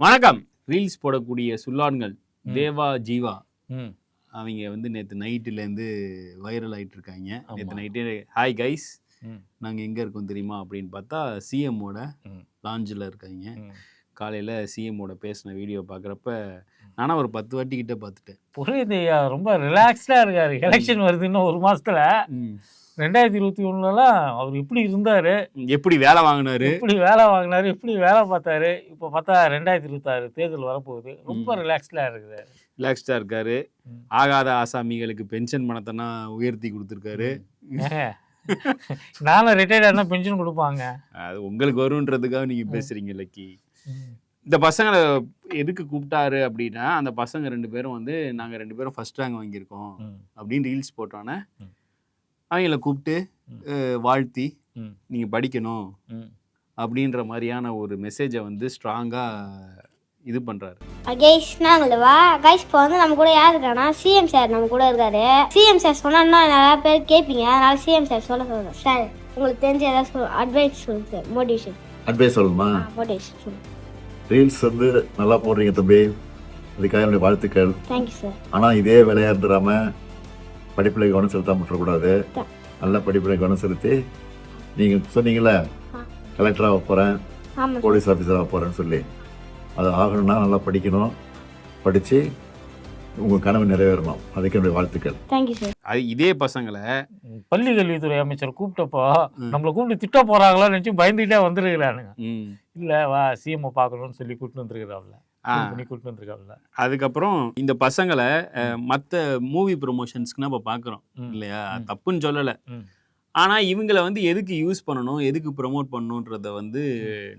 வணக்கம். ரீல்ஸ் போடக்கூடிய சுல்லான்கள் தேவா ஜீவா அவங்க வந்து நேற்று நைட்டுலேருந்து வைரல் ஆகிட்டு இருக்காங்க. நேற்று நைட்டே ஹாய் கைஸ் நாங்கள் எங்கே இருக்கோம் தெரியுமா அப்படின்னு பார்த்தா சிஎம்மோட லாஞ்சில் இருக்காங்க. காலையில் சிஎம்மோட பேசின வீடியோ பார்க்குறப்ப நானும் ஒரு 10 வாட்டி கிட்ட பார்த்துட்டேன். புரியுது, ரொம்ப ரிலாக்ஸ்டாக இருக்காரு. எலெக்ஷன் வருது இன்னும் ஒரு மாதத்தில். 2021 அவர் எப்படி இருந்தார், எப்படி வேலை வாங்கினாரு, எப்படி வேலை பார்த்தாரு. இப்போ பார்த்தா 2026 தேர்தல் வரப்போகுது. ரொம்ப ரிலாக்ஸ்டாக இருக்குது. ரிலாக்ஸ்டாக இருக்காரு. ஆகாத ஆசாமிகளுக்கு பென்ஷன் பணத்தைனா உயர்த்தி கொடுத்துருக்காரு. நானும் ரிட்டையர்ட் ஆனால் பென்ஷன் கொடுப்பாங்க. அது உங்களுக்கு வருன்றதுக்காக நீங்கள் பேசுகிறீங்க லக்கி. இந்த பசங்களை எதுக்கு கூப்பிட்டாரு அப்படின்னா, அந்த பசங்க 2 பேரும் வந்து நாங்கள் 2 பேரும் ஃபர்ஸ்ட் ரேங்க் வாங்கியிருக்கோம் அப்படின்னு ரீல்ஸ் போட்டோன்னே அவங்கள கூப்பிட்டு வாழ்த்தி நீங்கள் படிக்கணும் அப்படின்ற மாதிரியான ஒரு மெசேஜை வந்து ஸ்ட்ராங்காக இது பண்ணுறாரு. கைஸ் நாங்களவா கைஸ் இப்போ வந்து நம்ம கூட யார் இருக்கானா சிஎம் சார் நம்ம கூட இருக்காரு. சிஎம் சார் சொன்னா இன்னும் நிறைய பேர் கேட்பீங்க, அதனால சிஎம் சார் சொல்லுங்க சார். உங்களுக்கு தெரிஞ்ச ஏதாவது அட்வைஸ் சொல்லுங்க சார். மோட்டிவேஷன் அட்வைஸ் சொல்லணுமா? மோட்டிவேஷன் சொல்லுங்க. ரீல்ஸ் வந்து நல்லா போடுறீங்க தம்பி, அதுக்காக என்னுடைய வாழ்த்துக்கள். Thank you sir. ஆனால் இதே வேலையாக இருந்துடாம படிப்பில் கவனம் செலுத்தாம விட்டுறக்கூடாது. நல்ல படிப்பில் கவனம் செலுத்தி நீங்கள் சொன்னீங்களே கலெக்டராக போகிறேன், போலீஸ் ஆஃபீஸராக போகிறேன்னு சொல்லி அது ஆகணும்னா நல்லா படிக்கணும். படித்து உங்கள் கனவு நிறைவேறணும். அதுக்கு என்னுடைய வாழ்த்துக்கள். Thank you sir. அது இதே பசங்களை பள்ளி கல்வித்துறை அமைச்சர் கூப்பிட்டப்போ நம்மளை கூப்பிட்டு திட்ட போகிறாங்களோ நினச்சி பயந்துகிட்டே வந்துருக்கிறானுங்க. இல்லை வா சிஎம்ஐ பார்க்கணும்னு சொல்லி கூப்பிட்டு வந்துருக்கிறாப்ல. அதுக்கப்புறம் இந்த பசங்களை மற்ற மூவி ப்ரொமோஷன்ஸ்க்குன்னா இப்போ பார்க்குறோம் இல்லையா, தப்புன்னு சொல்லலை. ஆனால் இவங்களை வந்து எதுக்கு யூஸ் பண்ணணும், எதுக்கு ப்ரொமோட் பண்ணணுன்றத வந்து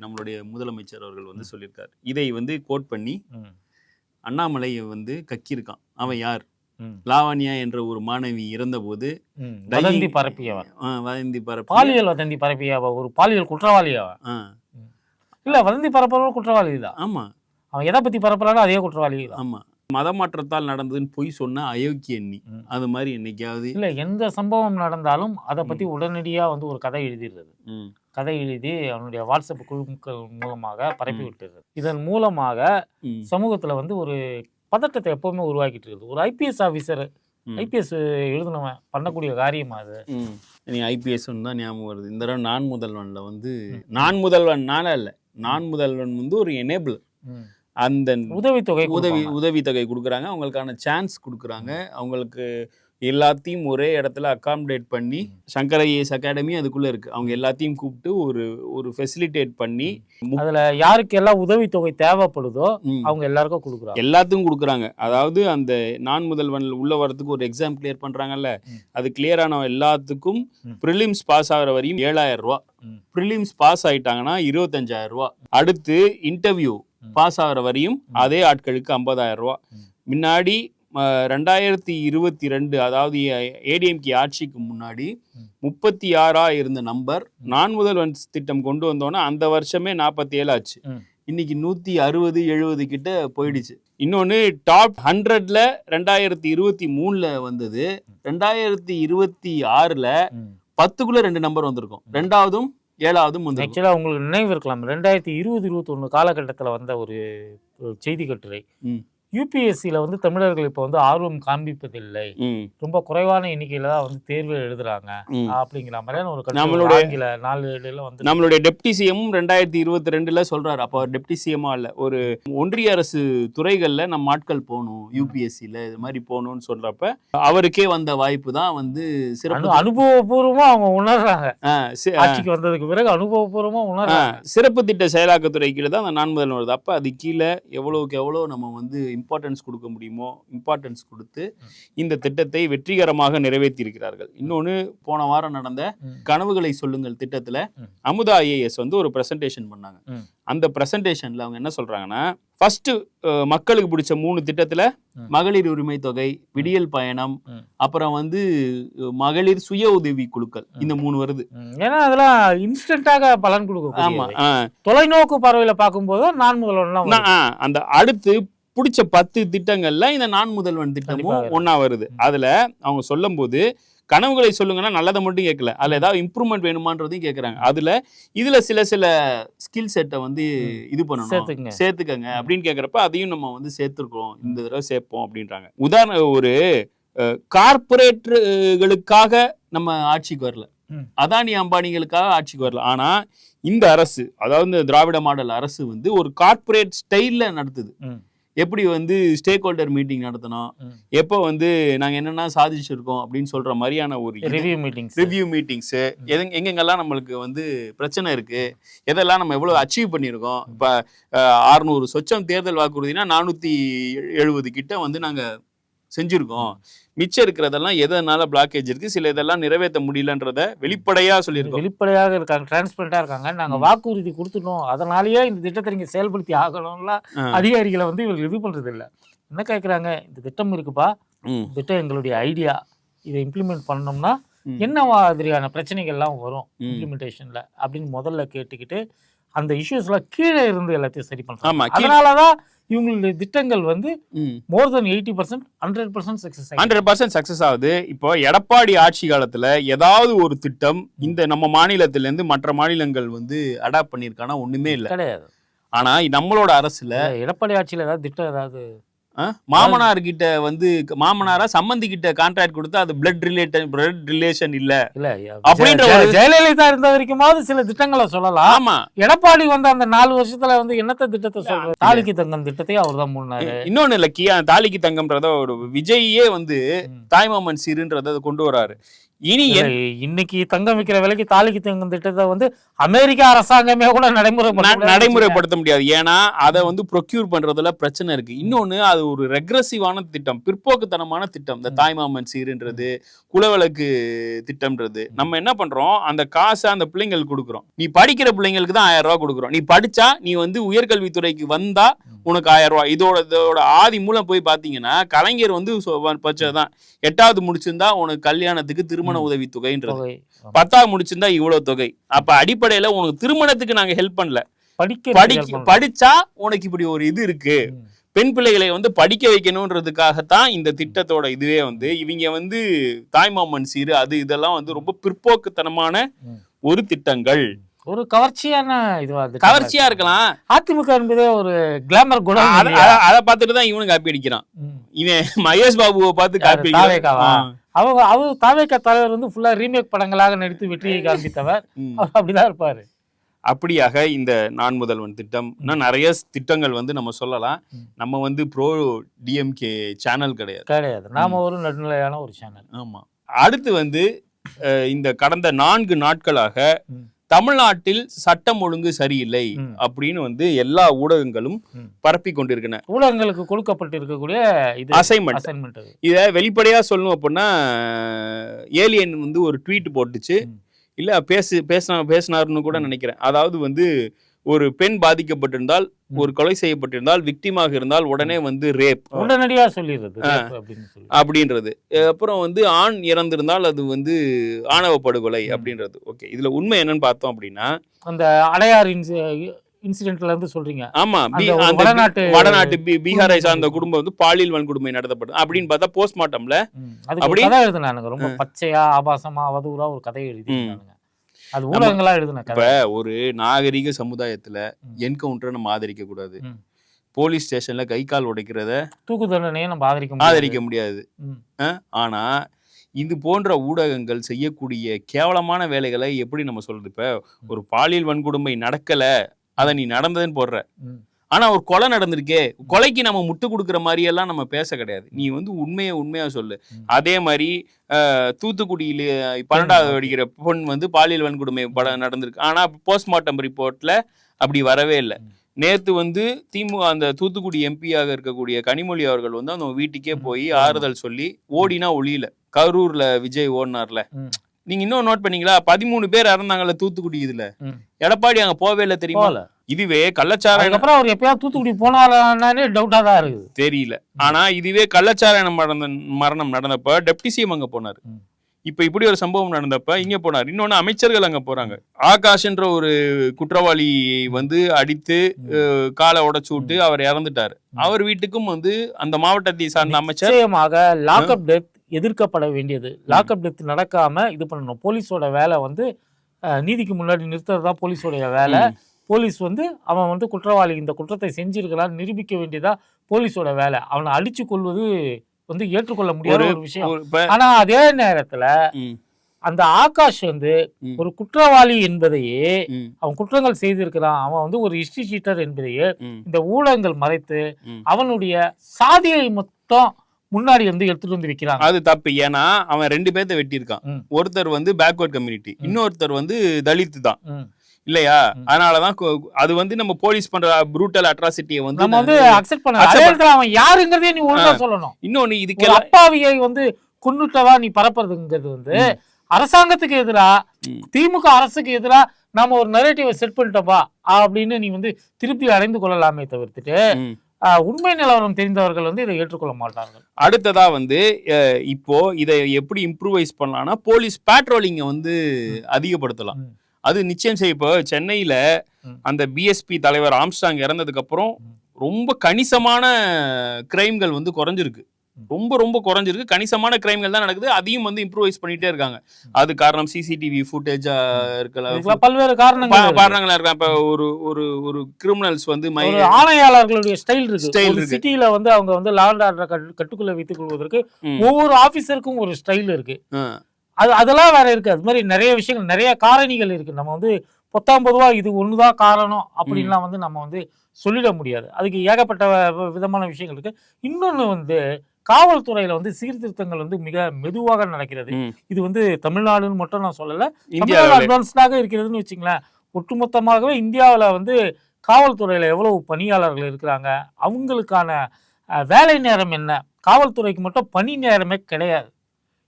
நம்மளுடைய முதலமைச்சர் அவர்கள் வந்து சொல்லியிருக்காரு. இதை வந்து கோட் பண்ணி அண்ணாமலையை வந்து கக்கியிருக்கான். அவன் யார்? லாவண்யா என்ற ஒரு மாணவி இறந்த போது வதந்தி பரப்பியவன். பாலியல் வதந்தி பரப்பியவ ஒரு பாலியல் குற்றவாளியாவ இல்லை, வதந்தி பரப்புறவங்க குற்றவாளி தான். ஆமாம், அவன் எதை பற்றி பரப்புறானோ அதே குற்றவாளி தான். ஆமாம், மதமாற்றத்தால் நடந்ததுன்னு பொய் சொன்ன அயோக்கிய எண்ணி. அது மாதிரி என்னைக்காவது இல்லை, எந்த சம்பவம் நடந்தாலும் அதை பற்றி உடனடியாக வந்து ஒரு கதை எழுதிடுறது. கதை எழுதி அவனுடைய வாட்ஸ்அப் குழுக்கள் மூலமாக பரப்பி விட்டுறது. இதன் மூலமாக சமூகத்தில் வந்து ஒரு பதட்டத்தை எப்பவுமே உருவாக்கிட்டு இருக்குது. ஒரு ஐபிஎஸ் ஆஃபீஸர், ஐபிஎஸ் எழுதுனவன் பண்ணக்கூடிய காரியமா அது? நீ ஐபிஎஸ் தான் ஞாபகம் வருது. இந்த தடவை நான் முதல்வனில் வந்து நான் முதல்வன் நானே இல்லை, நான் முதல்வன் வந்து ஒரு எனேபிள். அந்த உதவித்தொகை கொடுக்குறாங்க, அவங்களுக்கான சான்ஸ் கொடுக்குறாங்க, அவங்களுக்கு எல்லாத்தையும் ஒரே இடத்துல அகாமடேட் பண்ணி சங்கர் ஐஏஎஸ் அகாடமி அதுக்குள்ளே இருக்குது. அவங்க எல்லாத்தையும் கூப்பிட்டு ஒரு ஃபெசிலிட்டேட் பண்ணி அதில் யாருக்கு எல்லாம் உதவித்தொகை தேவைப்படுதோ அவங்க எல்லாருக்கும் கொடுக்குறாங்க, எல்லாத்துக்கும் கொடுக்குறாங்க. அதாவது அந்த நான் முதல்வனில் உள்ள வரதுக்கு ஒரு எக்ஸாம் கிளியர் பண்ணுறாங்கல்ல, அது கிளியர் ஆன எல்லாத்துக்கும் ப்ரிலிம்ஸ் பாஸ் ஆகிற வரையும் 7000 ரூபா, ப்ரிலிம்ஸ் பாஸ் ஆகிட்டாங்கன்னா 25000 ரூபா, அடுத்து இன்டர்வியூ பாஸ் ஆகிற வரையும் அதே ஆட்களுக்கு 50000 ரூபா. முன்னாடி 2022 அதாவது ஏடிஎம்கே ஆட்சிக்கு முன்னாடி 36 இருந்த நம்பர் நான் முதல்வன் திட்டம் கொண்டு வந்தோன்னா அந்த வருஷமே 47 ஆச்சு. இன்னைக்கு 160-70 கிட்ட போயிடுச்சு. இன்னொன்று டாப் 100ல 2023 வந்தது, 2026 10க்குள்ள 2 நம்பர் வந்திருக்கும், 2வதும் 7வதும் வந்து. ஆக்சுவலாக உங்களுக்கு நினைவு இருக்கலாம், 2020-21 காலகட்டத்தில் வந்த ஒரு செய்தி கட்டுரை. யூபிஎஸ்சியில் வந்து தமிழர்கள் இப்போ வந்து ஆர்வம் காண்பிப்பதில்லை, ரொம்ப குறைவான எண்ணிக்கையில் தான் வந்து தேர்வு எழுதுறாங்க அப்படிங்கிற மாதிரியான ஒரு நம்மளுடைய வந்து நம்மளுடைய டெப்டி சிஎம் 2022 சொல்றாரு. அப்போ டெப்டி சிஎம்மா இல்லை, ஒரு ஒன்றிய அரசு துறைகளில் நம்ம ஆட்கள் போகணும் யூபிஎஸ்சியில் இது மாதிரி போகணும்னு சொல்றப்ப அவருக்கே வந்த வாய்ப்பு தான் வந்து சிறப்பு. அனுபவபூர்வமாக அவங்க உணர்றாங்க, ஆட்சிக்கு வந்ததுக்கு பிறகு அனுபவபூர்வமாக உணர்றாங்க. சிறப்பு திட்ட செயலாக்கத்துறை கீழே தான் அந்த நான் முதல்வன் வருது. அப்போ அது கீழே எவ்வளோக்கு எவ்வளோ நம்ம வந்து இம்பார்ட்டன்ஸ் கொடுக்க முடியுமோ இம்பார்ட்டன்ஸ் கொடுத்து இந்த திட்டத்தை வெற்றிகரமாக நிறைவேற்றி இருக்கிறார்கள். இன்னொன்று, போன வாரம் நடந்த கனவுகளை சொல்லுங்கள் திட்டத்தில் அமுதா ஐஏஎஸ் வந்து ஒரு பிரசன்டேஷன் பண்ணாங்க. அந்த பிரசன்டேஷன்ல அவங்க என்ன சொல்றாங்கன்னா, ஃபர்ஸ்ட் மக்களுக்கு பிடிச்ச 3 திட்டத்துல மகளிர் உரிமை தொகை, விடியல் பயணம், அப்புறம் வந்து மகளிர் சுய உதவி குழுக்கள், இந்த 3 வருது. ஏன்னா அதெல்லாம் இன்ஸ்டன்டாக பலன் கொடுக்கும். ஆமா, தொலைநோக்கு பார்வையில பார்க்கும்போது நான் முதல்வன் அந்த அடுத்து பிடிச்ச 10 திட்டங்கள்ல இந்த நான் முதல்வன் திட்டமும் ஒன்னா வருது. அதுல அவங்க சொல்லும் போது கனவுகளை சொல்லுங்கன்னா நல்லதை மட்டும் கேட்கல, அதுல ஏதாவது இம்ப்ரூவ்மெண்ட் வேணுமான்றதையும் கேட்கறாங்க. இதுல சில ஸ்கில் செட்டை வந்து இது பண்ணணும், சேர்த்துக்கங்க அப்படின்னு கேட்கறப்ப அதையும் நம்ம வந்து சேர்த்துருக்கோம், இந்த தடவை சேர்ப்போம் அப்படின்றாங்க. உதாரணம், ஒரு கார்பரேட்டுகளுக்காக நம்ம ஆட்சிக்கு வரல, அதானி அம்பானிகளுக்காக ஆட்சிக்கு வரல. ஆனா இந்த அரசு, அதாவது இந்த திராவிட மாடல் அரசு வந்து ஒரு கார்பரேட் ஸ்டைல்ல நடத்துது. எப்படி வந்து ஸ்டேக் ஹோல்டர் மீட்டிங் நடத்தணும், எப்போ வந்து நாங்க என்னென்ன சாதிச்சிருக்கோம் அப்படின்னு சொல்ற மாதிரியான ஒரு ரிவ்யூ மீட்டிங்ஸ், எங்கெங்கெல்லாம் நம்மளுக்கு வந்து பிரச்சனை இருக்கு, எதெல்லாம் நம்ம எவ்வளவு அச்சீவ் பண்ணியிருக்கோம். இப்ப 600 சொச்சம் தேர்தல் வாக்குறுதினா 470 கிட்ட வந்து நாங்க செஞ்சிருக்கோம், மிச்சம் இருக்கிறதெல்லாம் எதனால பிளாக்கேஜ் இருக்கு, சில இதெல்லாம் நிறைவேற்ற முடியலன்றத வெளிப்படையா சொல்லியிருக்கோம். வெளிப்படையாக இருக்காங்க, டிரான்ஸ்பரண்டா இருக்காங்க. நாங்க வாக்குறுதி கொடுத்துட்டோம், அதனாலேயே இந்த திட்டத்தை நீங்க செயல்படுத்தி ஆகணும்லாம் அதிகாரிகளை வந்து இவங்க இது பண்றது இல்லை. என்ன கேட்குறாங்க, இந்த திட்டம் இருக்குப்பா, திட்டம் எங்களுடைய ஐடியா, இதை இம்ப்ளிமெண்ட் பண்ணோம்னா என்ன மாதிரியான பிரச்சனைகள்லாம் வரும் இம்ப்ளிமெண்டேஷன்ல அப்படின்னு முதல்ல கேட்டுக்கிட்டு அந்த இஷ்யூஸ்லாம் கீழே இருந்து எல்லாத்தையும் சரி பண்றாங்க. அதனாலதான் இவங்களுடைய திட்டங்கள் வந்து மோர் தென் 80% 100% சக்சஸ் ஆகுது. இப்போ எடப்பாடி ஆட்சி காலத்துல ஏதாவது ஒரு திட்டம் இந்த நம்ம மாநிலத்தில இருந்து மற்ற மாநிலங்கள் வந்து அடாப்ட் பண்ணிருக்கானா? ஒண்ணுமே இல்லை, கிடையாது. ஆனா நம்மளோட அரசுல எடப்பாடி ஆட்சியில ஏதாவது திட்டம், ஏதாவது மாமனார் கிட்ட வந்து மாமனாரா சம்பந்தி கிட்ட கான்ட்ராக்ட் கொடுத்து அது பிளட் ரிலேஷன் இல்ல அப்படின்ற ஜெயலலிதா இருந்த வரைக்குமாவது சில திட்டங்களை சொல்லலாம். ஆமா, எடப்பாடி வந்து அந்த 4 வருஷத்துல வந்து என்னத்த திட்டத்தை சொல்ற, தாலிக்கு தங்கம் திட்டத்தையும் அவர் தான் முன்னாரு. இன்னொன்னு இல்ல, தாலிக்கு தங்கம்ன்றத ஒரு விஜயே வந்து தாய்மாமன் சீருன்றத கொண்டு வராரு. இன்னைக்கு தங்கம் விற்கிற விலைக்கு தாலிக்கு தங்கம் திட்டத்தை வந்து அமெரிக்கா அரசாங்கமே கூட நடைமுறைப்படுத்த முடியாது. ஏன்னா அதை வந்து ப்ரொக்யூர் பண்றதுல பிரச்சனை இருக்கு. இன்னொன்னு, அது ஒரு ரெக்ரெசிவான திட்டம், பிற்போக்குத்தனமான திட்டம். இந்த தாய்மாமன் சீருன்றது, குலவிளக்கு திட்டம்ன்றது. நம்ம என்ன பண்றோம், அந்த காசை அந்த பிள்ளைங்களுக்கு கொடுக்குறோம். நீ படிக்கிற பிள்ளைங்களுக்கு தான் 1000 ரூபாய் கொடுக்குறோம். நீ படிச்சா, நீ வந்து உயர்கல்வித்துறைக்கு வந்தா உனக்கு 1000 ரூபாய். இதோட ஆதி மூலம் போய் பாத்தீங்கன்னா, கலைஞர் வந்து பச்சதான் 8வது முடிச்சிருந்தா உனக்கு கல்யாணத்துக்கு திருமண உதவி தொகைன்றது, 10வது முடிச்சிருந்தா இவ்வளவு தொகை. அப்ப அடிப்படையில உனக்கு திருமணத்துக்கு நாங்க ஹெல்ப் பண்ணல, படிச்சா உனக்கு இப்படி ஒரு இது இருக்கு, பெண் பிள்ளைகளை வந்து படிக்க வைக்கணும்ன்றதுக்காகத்தான் இந்த திட்டத்தோட இதுவே வந்து இவங்க வந்து தாய்மாமன் சீரு அது இதெல்லாம் வந்து ரொம்ப பிற்போக்குத்தனமான ஒரு திட்டங்கள். ஒரு கவர்ச்சியான கவர்ச்சியா இருக்கலாம். அதிமுக என்பதே ஒரு கிளாமர் குணம். அதை பார்த்துட்டு தான் இவனுக்கு காப்பி அடிக்கிறான். இவன் மகேஷ் பாபுவை பார்த்து காப்பி அவர் தாவேகா தலைவர் வந்து ஃபுல்லா ரீமேக் படங்களாக நடித்து வெற்றியை காண்பித்தவர், அப்படிதான் இருப்பாரு. அப்படியாக இந்த நான் முதல்வன் திட்டம், நிறைய திட்டங்கள் வந்து நம்ம சொல்லலாம். நம்ம வந்து ப்ரோ டிஎம்கே சேனல் கிடையாது, நாம ஒரு நடுநிலையான ஒரு சேனல். ஆமா. அடுத்து வந்து இந்த கடந்த 4 நாட்களாக தமிழ்நாட்டில் சட்டம் ஒழுங்கு சரியில்லை அப்படின்னு வந்து எல்லா ஊடகங்களும் பரப்பி கொண்டிருக்கின்றன. ஊடகங்களுக்கு கொடுக்கப்பட்டிருக்கக்கூடிய அசைன்மெண்ட். இதை வெளிப்படையா சொல்லணும் அப்படின்னா, ஏலியன் வந்து ஒரு ட்வீட் போட்டுச்சு, இல்ல பேசினாருன்னு கூட நினைக்கிறேன். அதாவது வந்து ஒரு பெண் பாதிக்கப்பட்டிருந்தால், ஒரு கொலை செய்யப்பட்டிருந்தால், விக்டிமாக இருந்தால் உடனே வந்து ரேப் உடனடியா சொல்லிடுறது அப்படின்றது. அப்புறம் வந்து ஆண் இறந்திருந்தால் அது வந்து ஆணவ படுகொலை அப்படின்றது. ஓகே, இதுல உண்மை என்னன்னு பார்த்தோம் அப்படின்னா, அந்த அடையார் இன்சிடென்ட்ல இருந்து சொல்றீங்க. ஆமா, வடநாட்டு பீகாரை சார்ந்த குடும்பம் வந்து பாலியல் வன்கொடுமை நடத்தப்படும் அப்படின்னு பார்த்தா போஸ்ட்மார்ட்டம்ல அப்படி எழுதுனாங்க. ரொம்ப பச்சையா ஆபாசமா அவதூறா ஒரு கதை எழுதினாங்க. அது ஊடகங்களா எழுதுன கதை. இப்ப ஒரு நாகரிக சமுதாயத்துல என்கவுண்டரை நம்ம ஆதரிக்க கூடாது. போலீஸ் ஸ்டேஷன்ல கை கால் உடைக்கிறத, தூக்கு தண்டனையை நம்ம ஆதரிக்க முடியாது. ஆனா இது போன்ற ஊடகங்கள் செய்யக்கூடிய கேவலமான வேலைகளை எப்படி நம்ம சொல்றது? இப்ப ஒரு பாலியல் வன்கொடுமை நடக்கல, அதை நீ நடந்ததுன்னு போடுற, ஆனா ஒரு கொலை நடந்திருக்கே, கொலைக்கு நம்ம முட்டு கொடுக்குற மாதிரி எல்லாம் நம்ம பேச கிடையாது. நீ வந்து உண்மையா சொல்லு. அதே மாதிரி தூத்துக்குடியில 12வது படிக்கிற பொண் வந்து பாலியல் வன்கொடுமை நடந்திருக்கு, ஆனா போஸ்ட்மார்ட்டம் ரிப்போர்ட்ல அப்படி வரவே இல்லை. நேத்து வந்து அந்த தூத்துக்குடி எம்பியாக இருக்கக்கூடிய கனிமொழி அவர்கள் வந்து அவங்க வீட்டுக்கே போய் ஆறுதல் சொல்லி ஓடினா ஒளியில. கரூர்ல விஜய் ஓடினார்ல, நீங்க இன்னும் நோட் பண்ணீங்களா? 13 பேர் இறந்தாங்கல்ல தூத்துக்குடி. இதுல எடப்பாடி அங்க போவே இல்லை தெரியுமா? இதுவே கள்ளச்சாராயம் அப்புறம் அவர் எப்பயாவது தூத்துக்குடி போனாலே டவுட்டா தான் இருக்குது, தெரியல. ஆனா இதுவே கள்ளச்சாராயம் மரணம் நடந்தப்ப டெப்டி சிஎம் அங்க போனாரு. இப்ப இப்படி ஒரு சம்பவம் நடந்தப்ப இங்க போனார். இன்னொன்னு அமைச்சர்கள் அங்க போறாங்க. ஆகாஷ்ன்ற ஒரு குற்றவாளி வந்து அடித்து காலை உடைச்சு விட்டு அவர் இறந்துட்டாரு. அவர் வீட்டுக்கும் வந்து அந்த மாவட்டத்தை சார்ந்த அமைச்சர் லாக்அப் டெத் எதிர்க்கப்பட வேண்டியது. லாக்அப் டெத் நடக்காம இது பண்ணணும். போலீஸோட வேலை வந்து நீதிக்கு முன்னாடி நிறுத்துறது தான் போலீஸோடைய வேலை. போலீஸ் வந்து அவன் வந்து குற்றவாளி, இந்த குற்றத்தை செஞ்சிருக்கிறான்னு நிரூபிக்க வேண்டியதா போலீஸோட வேலை. அவனை அடிச்சு கொள்வது வந்து ஏற்றுக்கொள்ள முடியாத ஒரு விஷயம். ஆனா அதே நேரத்துல அந்த ஆகாஷ் வந்து ஒரு குற்றவாளி என்பதையே, அவன் குற்றங்கள் செய்திருக்கிறான், அவன் வந்து ஒரு ஹிஸ்டரி ஷீட்டர் என்பதையே இந்த ஊடகங்கள் மறைத்து அவனுடைய சாதியை மொத்தம் முன்னாடி வந்து எடுத்துட்டு வந்து வைக்கிறாங்க. அது தப்பு. ஏன்னா அவன் 2 பேர்த்த வெட்டியிருக்கான். ஒருத்தர் வந்து பேக்வர்ட் கம்யூனிட்டி, இன்னொருத்தர் வந்து தலித் தான் இல்லையா? அதனாலதான் அது வந்து நம்ம போலீஸ் பண்ற ப்ரூட்டல் அட்ராசிட்டியை வந்து நம்ம வந்து அக்செப்ட் பண்ண. அதே இடத்துல அவன் யாருங்கிறதே நீ ஒழுங்கா சொல்லணும். இன்னொன்னு இதுக்கு அப்பாவியை வந்து கொன்னுட்டவா நீ பரப்புறதுங்கிறது வந்து அரசாங்கத்துக்கு எதிரா, திமுக அரசுக்கு எதிரா நாம ஒரு நரேட்டிவை செட் பண்ணிட்டோப்பா அப்படின்னு நீ வந்து திருப்தி அடைந்து கொள்ளலாமே தவிர்த்துட்டு உண்மை நிலவரம் தெரிந்தவர்கள் வந்து இதை ஏற்றுக்கொள்ள மாட்டார்கள். அடுத்ததா வந்து இப்போ இதை எப்படி இம்ப்ரூவைஸ் பண்ணலாம்னா போலீஸ் பேட்ரோலிங்கை வந்து அதிகப்படுத்தலாம். அது நிச்சயம் செய்ய. இப்போ சென்னையில அந்த பிஎஸ்பி தலைவர் ஆம்ஸ்டாங் இறந்ததுக்கு அப்புறம் ரொம்ப கணிசமான கிரைம்கள் வந்து குறைஞ்சிருக்கு. ரொம்ப ரொம்ப குறைஞ்சிருக்கு. கணிசமான கிரைம்கள் தான் நடக்குது. அதையும் வந்து இம்ப்ரூவைஸ் பண்ணிட்டே இருக்காங்க. அது காரணம் சிசிடிவி ஃபுட்டேஜா இருக்கலாம், பல்வேறு காரணங்களா இருக்கலாம். இப்ப ஒரு கிரிமினல்ஸ் வந்து ஆணையாளர்களுடைய ஸ்டைல் இருக்கு. சிட்டில வந்து அவங்க வந்து லா அண்ட் ஆர்டர் கட்டுக்குள்ள வைத்துக் கொள்வதற்கு ஒவ்வொரு ஆபீசருக்கும் ஒரு ஸ்டைல் இருக்கு. அதெல்லாம் வேற இருக்கு. அது மாதிரி நிறைய விஷயங்கள், நிறைய காரணிகள் இருக்கு. நம்ம வந்து 19 ரூபா இது ஒண்ணுதான் காரணம் அப்படின்லாம் வந்து நம்ம வந்து சொல்லிட முடியாது. அதுக்கு ஏகப்பட்ட விதமான விஷயங்கள் இருக்கு. இன்னொன்னு வந்து காவல்துறையில வந்து சீர்திருத்தங்கள் வந்து மிக மெதுவாக நடக்கிறது. இது வந்து தமிழ்நாடுன்னு மட்டும் நான் சொல்லல, இந்தியாவில் அட்வான்ஸ்டாக இருக்கிறதுன்னு வச்சுங்களேன். ஒட்டுமொத்தமாகவே இந்தியாவில் வந்து காவல்துறையில எவ்வளவு பணியாளர்கள் இருக்கிறாங்க, அவங்களுக்கான வேலை நேரம் என்ன, காவல்துறைக்கு மட்டும் பணி நேரமே கிடையாது.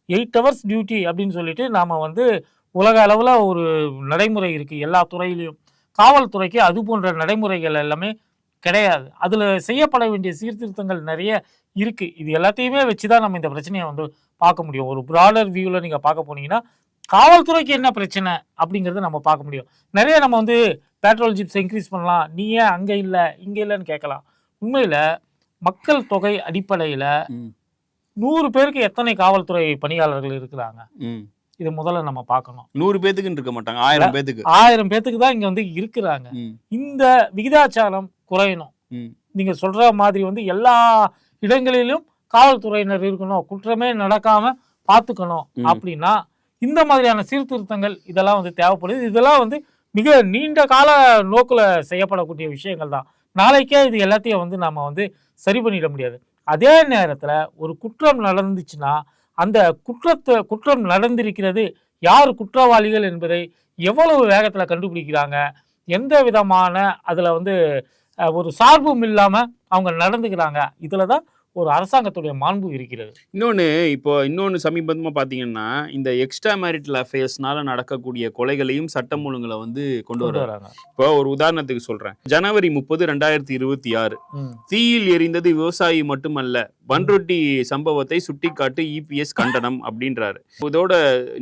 8 hours டியூட்டி அப்படின்னு சொல்லிட்டு நாம வந்து உலக அளவில் ஒரு நடைமுறை இருக்கு எல்லா துறையிலையும். காவல்துறைக்கு அது போன்ற நடைமுறைகள் எல்லாமே கிடையாது. அதில் செய்யப்பட வேண்டிய சீர்திருத்தங்கள் நிறைய இருக்கு. இது எல்லாத்தையுமே வச்சுதான் நம்ம இந்த பிரச்சனையை வந்து பார்க்க முடியும். ஒரு ப்ராடர் வியூவில் நீங்கள் பார்க்க போனீங்கன்னா காவல்துறைக்கு என்ன பிரச்சனை அப்படிங்கிறத நம்ம பார்க்க முடியும். நிறைய நம்ம வந்து பெட்ரோல் ஜிப்ஸ் இன்க்ரீஸ் பண்ணலாம், நீ ஏன் அங்கே இல்லை இங்கே இல்லைன்னு கேட்கலாம். உண்மையில் மக்கள் தொகை அடிப்படையில் 100 பேருக்கு எத்தனை காவல்துறை பணியாளர்கள் இருக்கிறாங்க, இது முதல்ல நம்ம பார்க்கணும். 100 பேத்துக்கு இருக்க மாட்டாங்க, 1000 பேத்துக்கு தான் இங்க வந்து இருக்கிறாங்க. இந்த விகிதாச்சாரம் குறையணும். நீங்க சொல்ற மாதிரி வந்து எல்லா இடங்களிலும் காவல்துறையினர் இருக்கணும், குற்றமே நடக்காம பார்த்துக்கணும் அப்படின்னா இந்த மாதிரியான சீர்திருத்தங்கள் இதெல்லாம் வந்து தேவைப்படுது. இதெல்லாம் வந்து மிக நீண்ட கால நோக்கில் செய்யப்படக்கூடிய விஷயங்கள் தான். நாளைக்கே இது எல்லாத்தையும் வந்து நம்ம வந்து சரி பண்ணிட முடியாது. அதே நேரத்தில் ஒரு குற்றம் நடந்துச்சுன்னா அந்த குற்றம் நடந்திருக்கிறது, யார் குற்றவாளிகள் என்பதை எவ்வளவு வேகத்தில் கண்டுபிடிக்கிறாங்க, எந்த விதமான அதில் வந்து ஒரு சார்பும் இல்லாமல் அவங்க நடந்துக்கிறாங்க, இதில் தான் ஒரு அரசாங்கத்துடைய மாண்பு இருக்கிறது. இன்னொன்று சமீபமாக பார்த்தீங்கன்னா இந்த எக்ஸ்ட்ரா மேரிட்டல் அஃபேர்ஸ்னால நடக்கக்கூடிய கொலைகளையும் சட்டம் ஒழுங்குல வந்து கொண்டு வர்றாங்க. இப்போ ஒரு உதாரணத்துக்கு சொல்றேன். ஜனவரி 30, 2026 தீயில் எரிந்தது விவசாயி மட்டுமல்ல, பன்ருட்டி சம்பவத்தை சுட்டிக்காட்டு இபிஎஸ் கண்டனம் அப்படின்றாரு. இதோட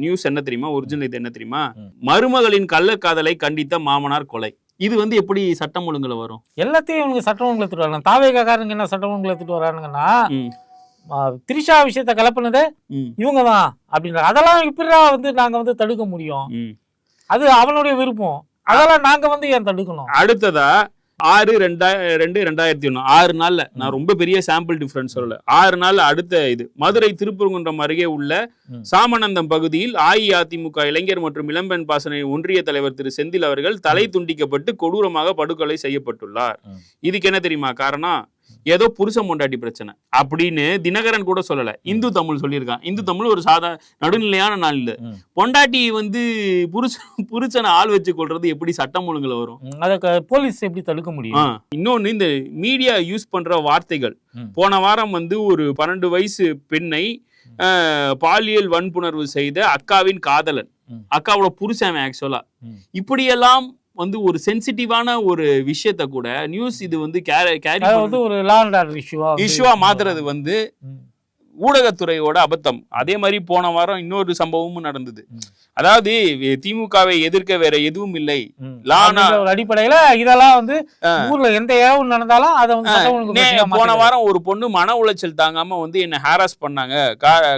நியூஸ் என்ன தெரியுமா, ஒரிஜினல் இது என்ன தெரியுமா, மருமகளின் கள்ளக்காதலை கண்டித்த மாமனார் கொலை. இது வந்து எப்படி சட்டம் ஒழுங்குல வரும்? எல்லாத்தையும் இவங்க சட்டம் ஒழுங்குல எடுத்துட்டு வராங்க. தாவேகாரங்க என்ன சட்டம் ஒழுங்குல எடுத்துட்டு வரானுங்கன்னா திரிஷா விஷயத்தை கலப்பினதே இவங்க தான் அப்படின்ற. அதெல்லாம் இப்படிதான் வந்து நாங்க வந்து தடுக்க முடியும், அது அவனுடைய விருப்பம். அதெல்லாம் நாங்க வந்து ஏன் தடுக்கணும்? அடுத்ததா 6/2/2001 6 நாள்ல, நான் ரொம்ப பெரிய சாம்பிள் டிஃபரன்ஸ் சொல்லல, 6 நாள்ல அடுத்த இது மதுரை திருப்பரங்குன்றம் அருகே உள்ள சாமநந்தம் பகுதியில் அஇஅதிமுக இளைஞர் மற்றும் இளம்பெண் பாசன ஒன்றிய தலைவர் திரு செந்தில் அவர்கள் தலை துண்டிக்கப்பட்டு கொடூரமாக படுகொலை செய்யப்பட்டுள்ளார். இதுக்கு என்ன தெரியுமா காரணம்? ஏதோ புருஷன் பொண்டாட்டி பிரச்சனை அப்படின்னு தினகரன் கூட சொல்லல, இந்து தமிழ் சொல்லியிருக்கான். இந்து தமிழ் ஒரு நடுநிலையான நாள் இல்ல. பொண்டாட்டி வந்து புருஷனை ஆள் வச்சு கொள்றது எப்படி சட்டம் ஒழுங்குல வரும்? அத போலீஸ் எப்படி தடுக்க முடியும்? இன்னொன்னு, இந்த மீடியா யூஸ் பண்ற வார்த்தைகள். போன வாரம் வந்து ஒரு 12 வயசு பெண்ணை பாலியல் வன்புணர்வு செய்த அக்காவின் காதலன், அக்காவோட புருஷன் ஆக்சுவலா, இப்படியெல்லாம் வந்து ஒரு சென்சிட்டிவான ஒரு விஷயத்த கூட நியூஸ் இது வந்து கேரி ஒரு லா அண்ட் ஆர்டர் இஷ்யூவா மாத்துறது வந்து ஊடகத்துறையோட அபத்தம். அதே மாதிரி போன வாரம் இன்னொரு சம்பவமும் நடந்தது. அதாவது திமுகவை எதிர்க்க வேற எதுவும் இல்லை, ஒரு அடிப்படையில இதெல்லாம் வந்து ஊர்ல எந்த ஏவும் நடந்தாலும் அதை வந்து போன வாரம் ஒரு பொண்ணு மன உளைச்சல் தாங்காம வந்து என்ன ஹாராஸ் பண்ணாங்க,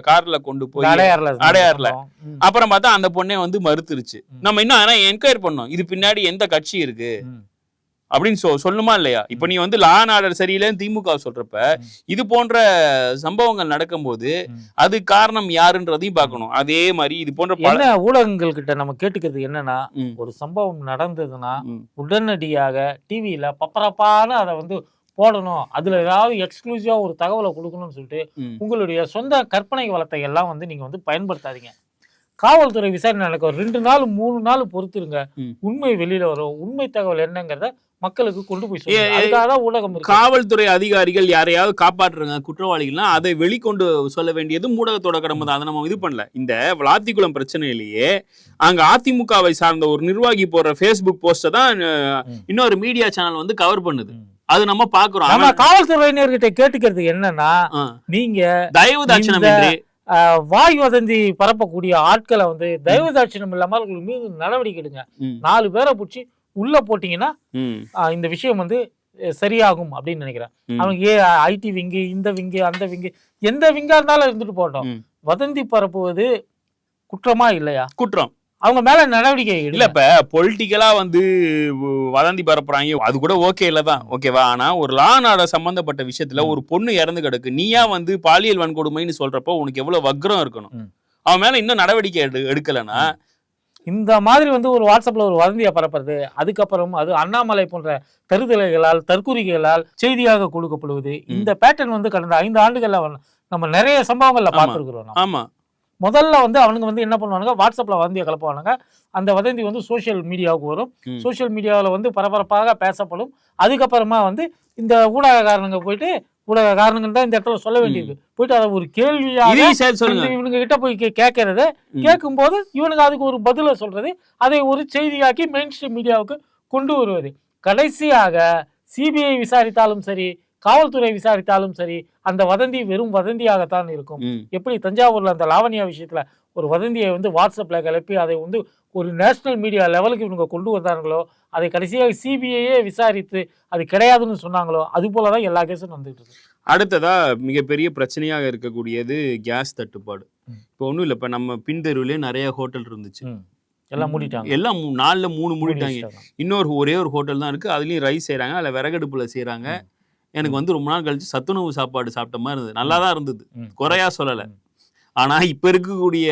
கார்ல கொண்டு போய் அடையாறுல. அப்புறம் பார்த்தா அந்த பொண்ணே வந்து மறுத்துருச்சு. நம்ம இன்னும் ஆனா என்கொயர் பண்ணோம், இது பின்னாடி எந்த கட்சி இருக்கு அப்படின்னு சொல்லுமா இல்லையா? இப்ப நீ வந்து லா அண்ட் ஆர்டர் சரியில்லைன்னு திமுக சொல்றப்ப இது போன்ற சம்பவங்கள் நடக்கும்போது அது காரணம் யாருன்றதையும் பார்க்கணும். அதே மாதிரி இது போன்ற பல ஊடகங்கள் கிட்ட நம்ம கேட்டுக்கிறது என்னன்னா, ஒரு சம்பவம் நடந்ததுன்னா உடனடியாக டிவியில பப்பரப்பான அதை வந்து போடணும், அதுல ஏதாவது எக்ஸ்க்ளூசிவா ஒரு தகவலை கொடுக்கணும்னு சொல்லிட்டு உங்களுடைய சொந்த கற்பனை வளத்தை எல்லாம் வந்து நீங்க வந்து பயன்படுத்தாதீங்க. காவல்துறை விசாரணை நடக்க 2 நாள் 3 நாள் பொறுத்துருங்க, உண்மை வெளியில வரும். உண்மை தகவல் என்னங்கிறத மக்களுக்கு கொண்டு போய் சொல்லுங்க. ஊடகம். காவல்துறை அதிகாரிகள் யாரையாவது காப்பாற்றுறாங்க குற்றவாளிகள்னா அதை வெளிக்கொண்டு சொல்ல வேண்டியது ஊடகத்தோட கடமை தான். அதை நம்ம இது பண்ணல. இந்த விளாத்திக்குளம் பிரச்சனையிலேயே அங்க அதிமுகவை சார்ந்த ஒரு நிர்வாகி போடுற ஃபேஸ்புக் போஸ்ட தான் இன்னொரு மீடியா சேனல் வந்து கவர் பண்ணுது. அது நம்ம பாக்குறோம். நம்ம காவல்துறையினர்கிட்ட கேட்டுக்கிறது என்னன்னா, நீங்க தயவு தாட்சணம் வாய் வதந்தி பரப்பக்கூடிய ஆட்களை வந்து தயவு தாட்சணம் இல்லாமல் மீது நடவடிக்கை எடுங்க. 4 பேரை பிடிச்சி உள்ள போட்டீங்கன்னா இந்த விஷயம் வந்து சரியாகும் அப்படின்னு நினைக்கிறேன். அவங்க ஐடி விங்கு, இந்த விங்கு, அந்த விங்கு, எந்த விங்கா இருந்தாலும் இருந்துட்டு போட்டோம். வதந்தி பரப்புவது குற்றமா இல்லையா? குற்றம். அவங்க மேல நடவடிக்கை இல்ல. இப்ப பொலிட்டிக்கலா வந்து வதந்தி பரப்புறாங்க, அது கூட ஓகே இல்லதான், ஓகேவா? ஆனா ஒரு லா அண்ட் ஆர்டர் சம்பந்தப்பட்ட விஷயத்துல ஒரு பொண்ணு இறந்து கிடக்கு, நீயா வந்து பாலியல் வன்கொடுமைன்னு சொல்றப்போ உனக்கு எவ்வளவு வக்ரம் இருக்கணும்? அவன் மேல இன்னும் நடவடிக்கை எடுக்கலன்னா இந்த மாதிரி வந்து ஒரு வாட்ஸ்அப்ல ஒரு வதந்தியை பரப்புறது, அதுக்கப்புறம் அது அண்ணாமலை போன்ற தருதலைகளால் தற்குறிகளால் செய்தியாக கொடுக்கப்படுவது, இந்த பேட்டர்ன் வந்து கடந்த 5 ஆண்டுகள்ல நம்ம நிறைய சம்பவங்கள்ல பார்த்துருக்கிறோம். ஆமா. முதல்ல வந்து அவனுங்க வந்து என்ன பண்ணுவானுங்க, வாட்ஸ்அப்ல வதந்தியை கலப்புவானுங்க. அந்த வதந்தி வந்து சோசியல் மீடியாவுக்கு வரும். சோசியல் மீடியாவில் வந்து பரபரப்பாக பேசப்படும். அதுக்கப்புறமா வந்து இந்த ஊடகக்காரனுங்க போயிட்டு, ஊடகக்காரனுங்க தான் இந்த இடத்துல சொல்ல வேண்டியது, போயிட்டு அதை ஒரு கேள்வியாக இவனுங்க கிட்ட போய் கேட்கறது, கேட்கும் போது இவனுங்க அதுக்கு ஒரு பதில சொல்றது, அதை ஒரு செய்தியாக்கி மெயின் ஸ்ட்ரீம் மீடியாவுக்கு கொண்டு வருவது. கடைசியாக சிபிஐ விசாரித்தாலும் சரி, காவல்துறை விசாரித்தாலும் சரி, அந்த வதந்தி வெறும் வதந்தியாகத்தான் இருக்கும். எப்படி தஞ்சாவூர்ல அந்த லாவண்யா விஷயத்துல ஒரு வதந்தியை வந்து வாட்ஸ்அப்ல கிளப்பி அதை வந்து ஒரு நேஷனல் மீடியா லெவலுக்கு இவங்க கொண்டு வந்தாங்களோ, அதை கடைசியாக சிபிஐயே விசாரித்து அது கிடையாதுன்னு சொன்னாங்களோ, அது போலதான் எல்லா கேஸும் நடந்துட்டு இருக்கு. அடுத்ததா மிகப்பெரிய பிரச்சனையாக இருக்கக்கூடியது கேஸ் தட்டுப்பாடு. இப்போ ஒன்றும் இல்லை, இப்போ நம்ம பின்தெருவிலே நிறைய ஹோட்டல் இருந்துச்சு, எல்லாம் மூடிட்டாங்க. எல்லாம் 4ல் 3 மூடிட்டாங்க. இன்னொரு ஒரே ஒரு ஹோட்டல் தான் இருக்கு, அதுலயும் ரைஸ் செய்யறாங்க, அதில் விறகடுப்புல செய்யறாங்க. எனக்கு வந்து ரொம்ப நாள் கழிச்சு சத்துணவு சாப்பாடு சாப்பிட்ட மாதிரி இருந்தது. நல்லா தான் இருந்தது, குறையா சொல்லலை. ஆனா இப்ப இருக்கக்கூடிய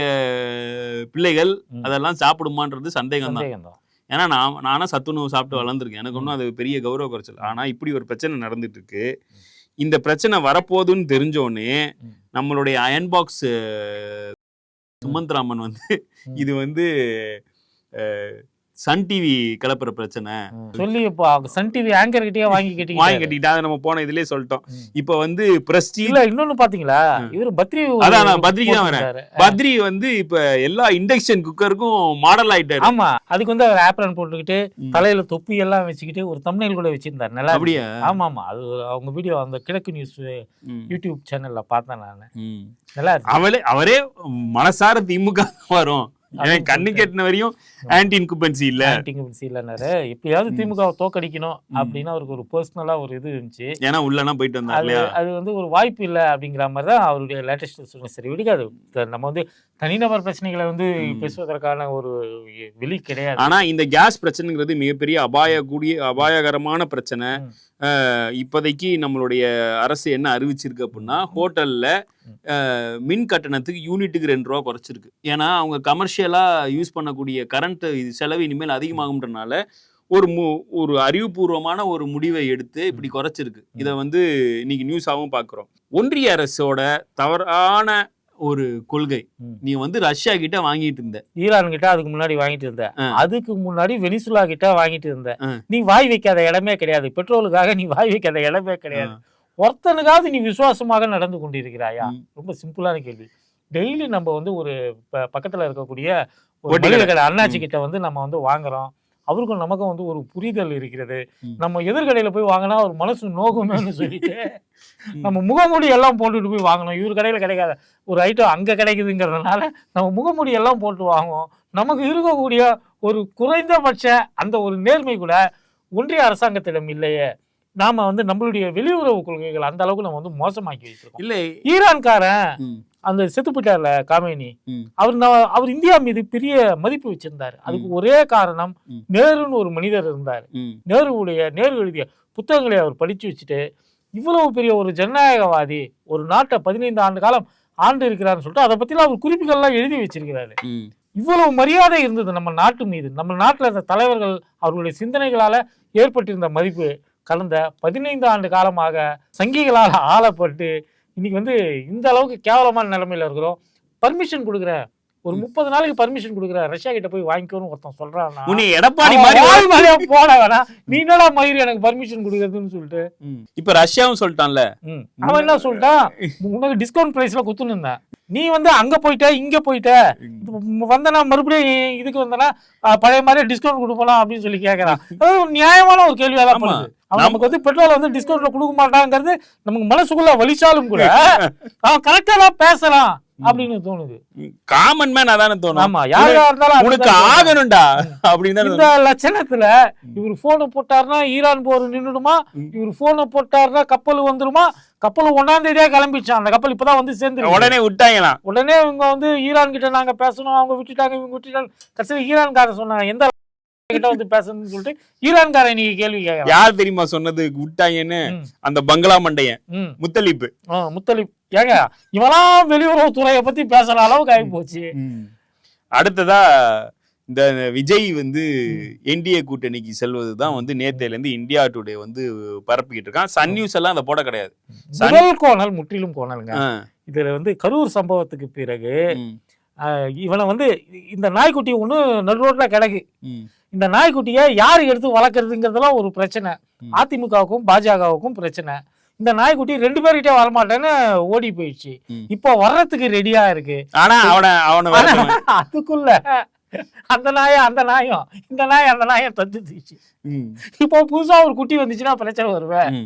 பிள்ளைகள் அதெல்லாம் சாப்பிடுமான்றது சந்தேகம் தான். ஏன்னா நானும் சத்துணவு சாப்பிட்டு வளர்ந்துருக்கேன், எனக்கு ஒன்றும் அது பெரிய கௌரவ குறைச்சல். ஆனா இப்படி ஒரு பிரச்சனை நடந்துட்டு இருக்கு. இந்த பிரச்சனை வரப்போகுதுன்னு தெரிஞ்சோடனே நம்மளுடைய அயன் பாக்ஸ் சுமந்த்ராமன் வந்து இது வந்து சன் டிவி கிளப்புற பிரச்சனை சொல்லி சன் டிவி ஆங்கர் கிட்டே வாங்கி கட்டிக்கிட்டா நம்ம போன இதுலயே சொல்லிட்டோம். இப்ப வந்து பிரஸ்டீஜ் இல்ல, இன்னொன்னு பாத்தீங்களா, இவரு பத்ரி, அதான் பத்ரிக்கு தான் வரேன். பத்ரி வந்து இப்ப எல்லா இண்டக்ஷன் குக்கருக்கும் மாடல் ஆயிட்டாரு. ஆமா, அதுக்கு வந்து அவர் ஆப்ரன் போட்டுக்கிட்டு தலையில தொப்பி எல்லாம் வச்சுக்கிட்டு ஒரு தம்ப்நெயில் கூட வச்சிருந்தாரு. நல்லா அப்படியா? ஆமா ஆமா, அது அவங்க வீடியோ அந்த கிழக்கு நியூஸ் யூடியூப் சேனல்ல பார்த்தேன் நானு. நல்லா அவரே மனசார திமுக வரும், கண்ணு கெட்டின வரையும் ஆன்டி இன்குபன்சி இல்லைன்னாரு. எப்படியாவது திமுக தோக்கடிக்கணும் அப்படின்னு அவருக்கு ஒரு பர்சனலா ஒரு இது இருந்துச்சு. ஏன்னா உள்ளலாம் போயிட்டு வந்தாரு. அது வந்து ஒரு வாய்ப்பு இல்லை அப்படிங்கிற மாதிரி தான் அவருடைய லேட்டஸ்ட் சொல்லுங்க. சரி விடுக்காது, நம்ம வந்து தனிநபர் பிரச்சனைகளை வந்து பேசுவதற்கான ஒரு வெளி கிடையாது. ஆனா இந்த கேஸ் பிரச்சனைங்கிறது மிகப்பெரிய அபாயகரமான பிரச்சனை. இப்போதைக்கு நம்மளுடைய அரசு என்ன அறிவிச்சிருக்கு அப்படின்னா, ஹோட்டல்ல மின் கட்டணத்துக்கு யூனிட்டுக்கு 2 ரூபா குறைச்சிருக்கு. ஏன்னா அவங்க கமர்ஷியலா யூஸ் பண்ணக்கூடிய கரண்ட் செலவு இனிமேல் அதிகமாகும்ன்றனால ஒரு அறிவுபூர்வமான ஒரு முடிவை எடுத்து இப்படி குறைச்சிருக்கு. இதை வந்து இன்னைக்கு நியூஸாவும் பாக்குறோம். ஒன்றிய அரசோட தவறான ஒரு கொள்கை. நீ வந்து ரஷ்யா கிட்ட வாங்கிட்டு இருந்த, ஈரான் கிட்ட அதுக்கு முன்னாடி வாங்கிட்டு இருந்த, அதுக்கு முன்னாடி வெனிசுலா கிட்ட வாங்கிட்டு இருந்த. நீ வாய் வைக்காத இடமே கிடையாது, பெட்ரோலுக்காக நீ வாய் வைக்காத இடமே கிடையாது. ஒருத்தனுக்காவது நீ விசுவாசமாக நடந்து கொண்டிருக்கிறாயா? ரொம்ப சிம்பிளான கேள்வி. டெய்லி நம்ம வந்து ஒரு பக்கத்துல இருக்கக்கூடிய ஒரு மளிகை கடை அண்ணாச்சி கிட்ட வந்து நம்ம வந்து வாங்குறோம். அவருக்கும் நமக்கும் வந்து ஒரு புரிதல் இருக்கிறது. நம்ம எதிர்கடையில போய் வாங்கினா ஒரு மனசு நோகுமேன்னு சொல்லிட்டு நம்ம முகமூடி எல்லாம் போட்டுட்டு போய் வாங்கணும். இவர் கடையில் கிடைக்காத ஒரு ஐட்டம் அங்கே கிடைக்குதுங்கிறதுனால நம்ம முகமூடி எல்லாம் போட்டு வாங்குவோம். நமக்கு இருக்கக்கூடிய ஒரு குறைந்தபட்ச அந்த ஒரு நேர்மை கூட ஒன்றிய அரசாங்கத்திடம் இல்லையே. நாம வந்து நம்மளுடைய வெளியுறவு கொள்கைகள் அந்த அளவுக்கு நம்ம வந்து மோசமாக்கி வச்சிருக்கோம். இல்லை ஈரான்காரன் அந்த செத்துப்பிட்டார்ல காமேனி, அவர் இந்தியா மீது பெரிய மதிப்பு வச்சிருந்தாரு. அதுக்கு ஒரே காரணம் நேருன்னு ஒரு மனிதர் இருந்தார். நேரு எழுதிய புத்தகங்களை அவர் படிச்சு வச்சுட்டு இவ்வளவு பெரிய ஒரு ஜனநாயகவாதி ஒரு நாட்டை 15 ஆண்டு காலம் ஆண்டு இருக்கிறாருன்னு சொல்லிட்டு அதை பத்திலாம் அவர் குறிப்புகள்லாம் எழுதி வச்சிருக்கிறாரு. இவ்வளவு மரியாதை இருந்தது நம்ம நாட்டு மீது. நம்ம நாட்டில் இருந்த தலைவர்கள் அவர்களுடைய சிந்தனைகளால ஏற்பட்டிருந்த மதிப்பு கடந்த 15 ஆண்டு காலமாக சங்கிகளால் ஆளப்பட்டு இன்னைக்கு வந்து இந்த அளவுக்கு கேவலமான நிலைமையில இருக்கிறோம். பர்மிஷன் கொடுக்குறேன், ஒரு 30 நாளைக்கு பர்மிஷன் கொடுக்குறேன், ரஷ்யா கிட்ட போய் வாங்கிக்கோன்னு ஒருத்தன் சொல்றான்னா எடப்பாடி போட வேணாம், நீ என்னடா மயிறு எனக்கு பர்மிஷன் கொடுக்குறதுன்னு சொல்லிட்டு. இப்ப ரஷ்யாவும் சொல்லிட்டான்ல, அவன் என்ன சொல்லிட்டான், உனக்கு டிஸ்கவுண்ட் பிரைஸ்ல குத்துன்னு இருந்தேன், நீ வந்து அங்க போயிட்ட இங்க போயிட்ட, வந்தனா மறுபடியும் இதுக்கு வந்தனா பழைய மாதிரி டிஸ்கவுண்ட் கொடுப்பலாம் அப்படின்னு சொல்லி கேட்கறான். நியாயமான ஒரு கேள்வியாதான் பண்ணுது. அவன் நமக்கு வந்து பெட்ரோல் வந்து டிஸ்கவுண்ட்ல கொடுக்க மாட்டாங்கிறது நமக்கு மனசுக்குள்ள வலிச்சாலும் கூட அவன் கரெக்டா தான் பேசலாம் அப்படின்னு தோணுது. காமன் மேன் அதானே தோணும். ஆமா, யாரா இருந்தாலும் உனக்கு ஆகணும்டா அப்படின்னு. இந்த லட்சணத்துல இவர் போனை போட்டாருன்னா ஈரான் போர் நின்றுடுமா, இவர் போனை போட்டாருன்னா கப்பல் வந்துருமா, கப்பல் 1ஆம் தேதியா கிளம்பிச்சான், அந்த கப்பல் இப்பதான் வந்து சேர்ந்து உடனே விட்டாங்களாம். உடனே இவங்க வந்து ஈரான் கிட்ட நாங்க பேசணும், அவங்க விட்டுட்டாங்க இவங்க விட்டுட்டாங்க. கடைசியில் ஈரான்காரன் சொன்னாங்க எந்த கிட்ட வந்து பேசணும்னு சொல்லிட்டு ஈரான்காரன் நீங்க கேள்வி கேட்கலாம். யார் தெரியுமா சொன்னது விட்டாங்கன்னு? அந்த பங்களா மண்டையன் முத்தலிப்பு. ஏங்க இவெல்லாம் வெளியுறவு துறையை பத்தி பேசுற அளவுக்கு ஆகி போச்சு. அடுத்ததா இந்த விஜய் வந்து என்டிஏ கூட்டணிக்கு செல்வதுதான் வந்து நேத்தையில இருந்து இந்தியா டுடே வந்து பரப்பிக்கிட்டு இருக்கான். சன் நியூஸ் எல்லாம் அந்த போட கிடையாது. முதல் கோணல் முற்றிலும் கோணலுங்க. இதுல வந்து கரூர் சம்பவத்துக்கு பிறகு இவனை வந்து இந்த நாய்க்குட்டி ஒண்ணு நடு ரோட்ல கிடக்கு. இந்த நாய்க்குட்டியை யாரு எடுத்து வளர்க்கறதுங்கிறதுலாம் ஒரு பிரச்சனை. அதிமுகவுக்கும் பாஜகவுக்கும் பிரச்சனை. இந்த நாய்க்குட்டி 2 பேர்கிட்டே வரமாட்டேன்னு ஓடி போயிடுச்சு. இப்போ வர்றதுக்கு ரெடியா இருக்கு. ஆனா அதுக்குள்ள அந்த நாயும் இந்த நாய் அந்த நாயை தந்துச்சு. இப்போ புதுசா ஒரு குட்டி வந்துச்சுன்னா பிரச்சனை வருவேன்.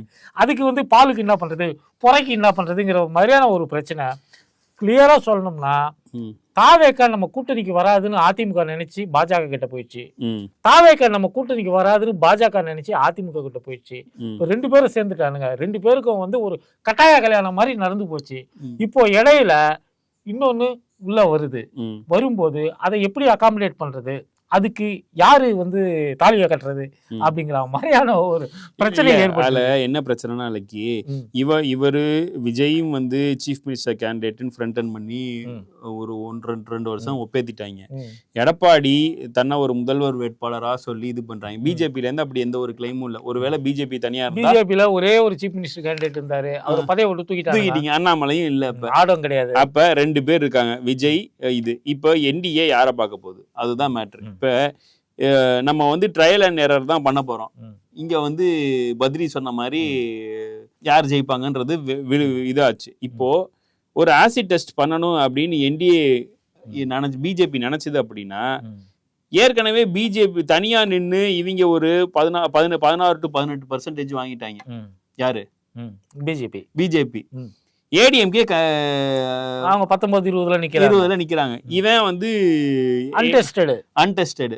அதுக்கு வந்து பாலுக்கு என்ன பண்றது, புறைக்கு என்ன பண்றதுங்கிற மாதிரியான ஒரு பிரச்சனை. கிளியரா சொல்லணும்னா தாவேக்கா நம்ம கூட்டணிக்கு வராதுன்னு அதிமுக நினைச்சு பாஜக கிட்ட போயிடுச்சு. தாவேக்கா நம்ம கூட்டணிக்கு வராதுன்னு பாஜக நினைச்சு அதிமுக கிட்ட போயிடுச்சு. இப்போ 2 பேரும் சேர்ந்துட்டானுங்க. 2 பேருக்கும் வந்து ஒரு கட்டாய கல்யாணம் மாதிரி நடந்து போச்சு. இப்போ இடையில இன்னொன்னு உள்ள வருது. வரும்போது அதை எப்படி அகாமடேட் பண்றது, அதுக்கு யாரு வந்து தாலியை கட்டுறது அப்படிங்கிற மாதிரியான ஒரு பிரச்சனை ஏற்படல. என்ன பிரச்சனைனா இவரு விஜயும் வந்து சீஃப் மினிஸ்டர் கேண்டிடேட்னு ஃப்ரண்ட் அண்ட் பண்ணி ஒரு 1-2 வருஷம் ஒப்பேத்திட்டாங்க. எடப்பாடி தன்னை ஒரு முதல்வர் வேட்பாளரா சொல்லி இது பண்றாங்க. பிஜேபில இருந்து அப்படி எந்த ஒரு கிளைமும் இல்ல. ஒருவேளை பிஜேபி தனியா இருந்தா, பிஜேபில ஒரே ஒரு சீஃப் மினிஸ்டர் கேண்டிடேட் இருந்தாரு, அவர் பதவியை விட்டு தூக்கிட்டீங்க. அண்ணாமலையும் இல்ல, இப்ப ஆடம் கிடையாது. அப்ப 2 பேர் இருக்காங்க, விஜய் இது. இப்ப என்டிஏ யாரை பார்க்க போகுது, அதுதான் மேட்ரு. இப்ப நம்ம வந்து ட்ரையல் அண்ட் எரர் தான் பண்ண போறோம். இங்க வந்து பத்ரி சொன்ன மாதிரி யார் ஜெயிப்பாங்கன்றது இதாச்சு. இப்போ ஒரு ஆசிட் டெஸ்ட் பண்ணணும் அப்படின்னு என்டிஏ பிஜேபி நினைச்சது அப்படின்னா, ஏற்கனவே பிஜேபி தனியா நின்று இவங்க ஒரு 16 to 18% வாங்கிட்டாங்க. யாரு? பிஜேபி. ஏடிஎம்கே அவங்க 19-20 நிக்கிறாங்க. இவன் வந்து அன்டெஸ்டட்.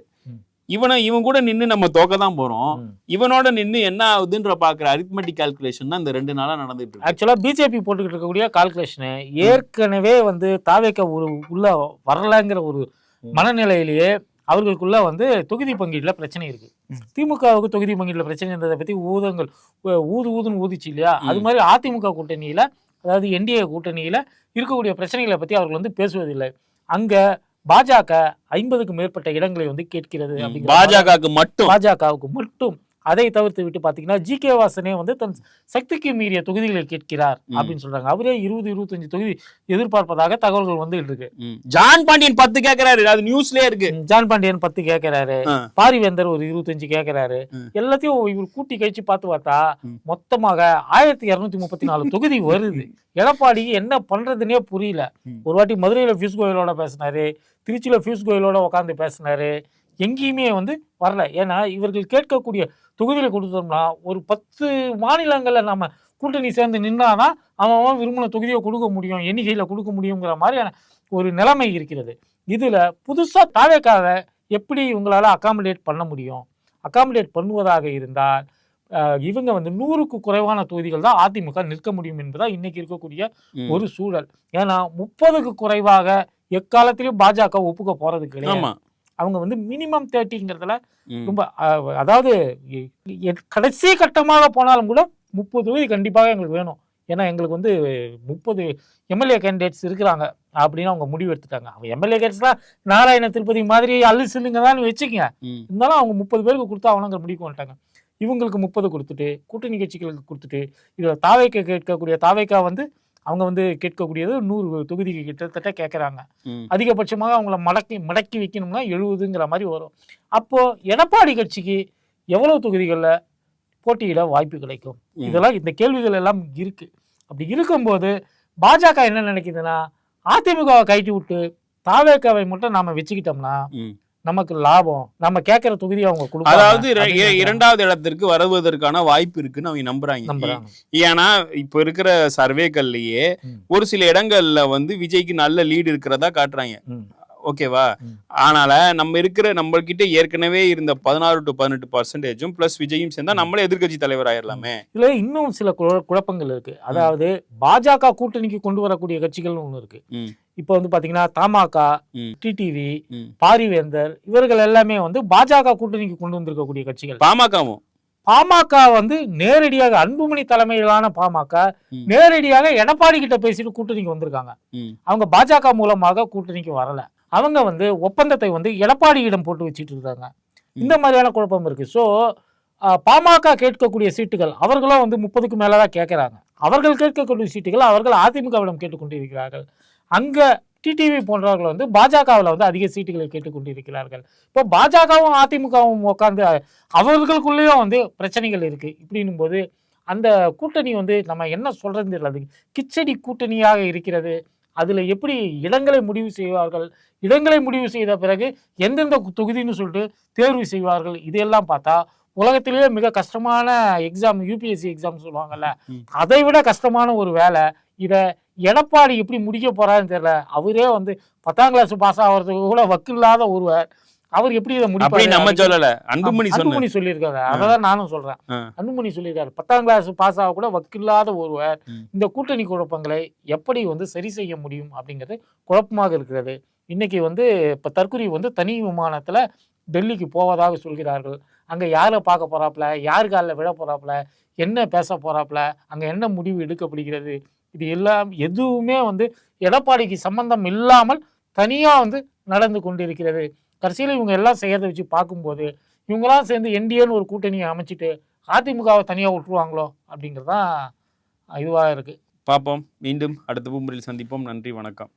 இவன் கூட நின்று நம்ம தோக்க தான் போறோம். இவனோட நின்று என்ன ஆகுதுன்ற பாக்குற அரித்மெட்டிக் கால்குலேஷன் தான் இந்த 2 நாளா நடந்துட்டு இருக்கு. ஆக்சுவலா பிஜேபி போட்டுக்கிட்டு இருக்கக்கூடிய கால்குலேஷன் ஏற்கனவே வந்து தாவேக்க உள்ள வரலங்கிற ஒரு மனநிலையிலேயே அவர்களுக்குள்ள வந்து தொகுதி பங்கீடுல பிரச்சனை இருக்கு. திமுகவுக்கு தொகுதி பங்கீடுல பிரச்சனை இருந்ததை பத்தி ஊதுன்னு ஊதிச்சு இல்லையா? அது மாதிரி அதிமுக கூட்டணியில, அதாவது என்டிஏ கூட்டணியில இருக்கக்கூடிய பிரச்சனைகளை பத்தி அவர்கள் வந்து பேசுவதில்லை. அங்க பாஜக 50க்கும் மேற்பட்ட இடங்களை வந்து கேட்கிறது. பாஜகவுக்கு மட்டும். அதை தவிர்த்து விட்டு பாத்தீங்கன்னா ஜி.கே. வாசனே வந்து தன் சக்திக்கு மீறிய தொகுதிகளை கேட்கிறார் அப்படின்னு சொல்றாங்க. அவரே 20-25 தொகுதி எதிர்பார்ப்பதாக தகவல்கள் வந்து இருக்கு. ஜான் பாண்டியன் 10 கேட்கிறாரு, அது நியூஸ்லயே இருக்கு. ஜான் பாண்டியன் 10 கேட்கிறாரு, பாரிவேந்தர் ஒரு 25 கேட்கிறாரு. எல்லாத்தையும் இவர் கூட்டி கழிச்சு பார்த்தா மொத்தமாக 1234 தொகுதி வருது. எடப்பாடி என்ன பண்றதுன்னே புரியல. ஒரு வாட்டி மதுரையில பியூஷ் கோயலோட பேசினாரு, திருச்சியில பியூஷ் கோயலோட உட்காந்து பேசினாரு, எங்கேயுமே வந்து வரல. ஏன்னா இவர்கள் கேட்கக்கூடிய தொகுதியில் கொடுத்தோம்னா ஒரு 10 மாநிலங்களில் நம்ம கூட்டணி சேர்ந்து நின்னாதான் அவன் விரும்பின தொகுதியை கொடுக்க முடியும், எண்ணிக்கையில் கொடுக்க முடியுங்கிற மாதிரியான ஒரு நிலைமை இருக்கிறது. இதில் புதுசாக தாவேக்காவை எப்படி இவங்களால அகாமடேட் பண்ண முடியும்? அகாமடேட் பண்ணுவதாக இருந்தால் இவங்க வந்து 100க்கு குறைவான தொகுதிகள் தான் அதிமுக நிற்க முடியும் என்பதா இன்னைக்கு இருக்கக்கூடிய ஒரு சூழல். ஏன்னா 30க்கு குறைவாக எக்காலத்திலையும் பாஜக ஒப்புக்க போறது கிடையாது. அவங்க வந்து மினிமம் 30ங்கிறதுல ரொம்ப அதாவது கடைசி கட்டமாக போனாலும் கூட 30 தொகுதி கண்டிப்பாக எங்களுக்கு வேணும். ஏன்னா எங்களுக்கு வந்து 30 எம்எல்ஏ கேண்டிடேட்ஸ் இருக்கிறாங்க அப்படின்னு அவங்க முடிவு எடுத்துட்டாங்க. அவங்க எம்எல்ஏ கேண்டிடேட்ஸ்லாம் நாராயண திருப்பதி மாதிரி அல்லு சில்லுங்க தான் வச்சுக்கங்க. இருந்தாலும் அவங்க 30 பேருக்கு கொடுத்தா அவனுங்கிற முடிவுக்கு வந்துட்டாங்க. இவங்களுக்கு 30 கொடுத்துட்டு கூட்டணி கட்சிகளுக்கு கொடுத்துட்டு இதில் தாவேக்கா கேட்கக்கூடிய தாவேக்கா வந்து அவங்க வந்து கேட்கக்கூடியது 100 தொகுதிக்கு கிட்டத்தட்ட கேட்குறாங்க. அதிகபட்சமாக அவங்கள மடக்கி வைக்கணும்னா 70ங்கிற மாதிரி வரும். அப்போது எடப்பாடி கட்சிக்கு எவ்வளோ தொகுதிகளில் போட்டியிட வாய்ப்பு கிடைக்கும்? இதெல்லாம் இந்த கேள்விகள் எல்லாம் இருக்குது. அப்படி இருக்கும்போது பாஜக என்ன நினைக்குதுன்னா அதிமுகவை கைட்டி விட்டு தாவேக்காவை மட்டும் நாம் வச்சுக்கிட்டோம்னா நமக்கு லாபம், நம்ம கேட்கிற தொகுதி அவங்க கொடுப்பாங்க. அதாவது 2வது இடத்திற்கு வருவதற்கான வாய்ப்பு இருக்குன்னு அவங்க நம்புறாங்க. ஏன்னா இப்ப இருக்கிற சர்வேக்கள்லயே ஒரு சில இடங்கள்ல வந்து விஜய்க்கு நல்ல லீடு இருக்கிறதா காட்டுறாங்க. ஓகேவா? ஆனால நம்மகிட்ட ஏற்கனவே இருந்த 16 to 18% பிளஸ் விஜயும் சேர்ந்தா நம்மளே எதிர்கட்சி தலைவர் ஆயிரலாமே. இதுல இன்னும் சில குழப்பங்கள் இருக்கு. அதாவது பாஜக கூட்டணிக்கு கொண்டு வரக்கூடிய கட்சிகள் ஒண்ணு இருக்கு. இப்ப வந்து பாத்தீங்கன்னா தமாக, டிடிவி, பாரிவேந்தர் இவர்கள் எல்லாமே வந்து பாஜக கூட்டணிக்கு கொண்டு வந்திருக்கக்கூடிய கட்சிகள். பாமக வந்து நேரடியாக அன்புமணி தலைமையிலான பாமக நேரடியாக எடப்பாடி கிட்ட பேசிட்டு கூட்டணிக்கு வந்திருக்காங்க. அவங்க பாஜக மூலமாக கூட்டணிக்கு வரல. அவங்க வந்து ஒப்பந்தத்தை வந்து எடப்பாடியிடம் போட்டு வச்சுட்டு இருக்காங்க. இந்த மாதிரியான குழப்பம் இருக்கு. ஸோ பாமக கேட்கக்கூடிய சீட்டுகள் அவர்களும் வந்து 30க்கு மேலதான் கேட்கிறாங்க. அவர்கள் கேட்கக்கூடிய சீட்டுகள் அவர்கள் அதிமுகவிடம் கேட்டுக்கொண்டிருக்கிறார்கள். அங்க டிடிவி போன்றவர்கள் வந்து பாஜகவில் வந்து அதிக சீட்டுகளை கேட்டுக்கொண்டிருக்கிறார்கள். இப்போ பாஜகவும் அதிமுகவும் உட்காந்து அவர்களுக்குள்ளேயும் வந்து பிரச்சனைகள் இருக்கு. இப்படின்னும் போது அந்த கூட்டணி வந்து நம்ம என்ன சொல்றது தெரியல, கிச்சடி கூட்டணியாக இருக்கிறது. அதில் எப்படி இடங்களை முடிவு செய்வார்கள், இடங்களை முடிவு செய்த பிறகு எந்தெந்த தொகுதின்னு சொல்லிட்டு தேர்வு செய்வார்கள், இதெல்லாம் பார்த்தா உலகத்திலேயே மிக கஷ்டமான எக்ஸாம், யூபிஎஸ்சி எக்ஸாம் சொல்லுவாங்கல்ல, அதை விட கஷ்டமான ஒரு வேலை. இதை எடப்பாடி எப்படி முடிக்க போறாருன்னு தெரியல. அவரே வந்து 10ஆம் கிளாஸ் பாஸ் ஆகிறதுக்கு கூட வக்கில்லாத ஒருவர், அவர் எப்படி இதை முடிப்பாரு? நம்ம சொல்லல, அன்புமணி சொல்லியிருக்காரு. அதான் நானும் சொல்றேன். அன்புமணி சொல்லியிருக்காரு 10ஆம் கிளாஸ் பாஸ் ஆக கூட வக்கில்லாத ஒருவர் இந்த கூட்டணி குழப்பங்களை எப்படி வந்து சரி செய்ய முடியும் அப்படிங்கிறது குழப்பமாக இருக்கிறது. இன்னைக்கு வந்து இப்ப தற்கொலை வந்து தனி விமானத்துல டெல்லிக்கு போவதாக சொல்கிறார்கள். அங்க யாரை பார்க்க போறாப்புல, யார் காலில் விழ போறாப்புல, என்ன பேச போறாப்புல, அங்க என்ன முடிவு எடுக்கப்படுகிறது, இது எல்லாம் எதுவுமே வந்து எடப்பாடிக்கு சம்பந்தம் இல்லாமல் தனியா வந்து நடந்து கொண்டிருக்கிறது. கடைசியில் இவங்க எல்லாம் செய்யறதை வச்சு பார்க்கும்போது இவங்கெல்லாம் சேர்ந்து என்டிஏன்னு ஒரு கூட்டணியை அமைச்சிட்டு அதிமுகவை தனியாக விட்டுருவாங்களோ அப்படிங்கிறதான் இதுவாக இருக்கு. பார்ப்போம். மீண்டும் அடுத்த பூம்பரில் சந்திப்போம். நன்றி, வணக்கம்.